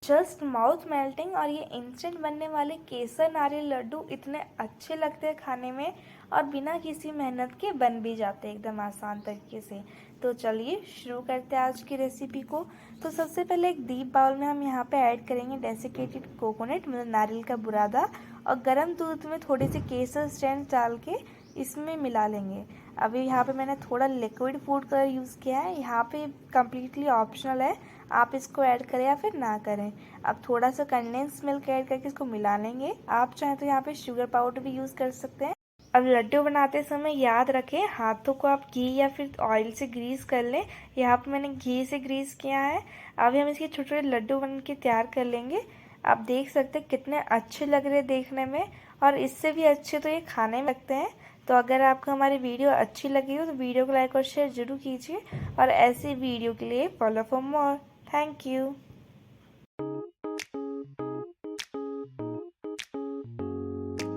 Just mouth melting. और ये instant बनने वाले केसर नारियल लड्डू इतने अच्छे लगते हैं खाने में और बिना किसी मेहनत के बन भी जाते हैं एकदम आसान तरीके से। तो चलिए शुरू करते हैं आज की रेसिपी को। तो सबसे पहले एक डीप बाउल में हम यहाँ पे ऐड करेंगे डेसिकेटेड कोकोनट मतलब नारियल का बुरादा, और गर्म दूध में थोड़े से केसर स्टैंड डाल के इसमें मिला लेंगे। अभी यहाँ पे मैंने थोड़ा लिक्विड फूड कलर यूज़ किया है, यहाँ पे कम्प्लीटली ऑप्शनल है, आप इसको ऐड करें या फिर ना करें। अब थोड़ा सा कंडेंस मिल्क ऐड करके इसको मिला लेंगे। आप चाहें तो यहाँ पे शुगर पाउडर भी यूज़ कर सकते हैं। अब लड्डू बनाते समय याद रखें हाथों को आप घी या फिर ऑयल से ग्रीस कर लें। यहाँ पे मैंने घी से ग्रीस किया है। अभी हम इसके छोटे छोटे लड्डू बन के तैयार कर लेंगे। आप देख सकते हैं कितने अच्छे लग रहे हैं देखने में, और इससे भी अच्छे तो ये खाने में लगते हैं। तो अगर आपको हमारी वीडियो अच्छी लगी हो तो वीडियो को लाइक और शेयर जरूर कीजिए, और ऐसी वीडियो के लिए follow for more. Thank you.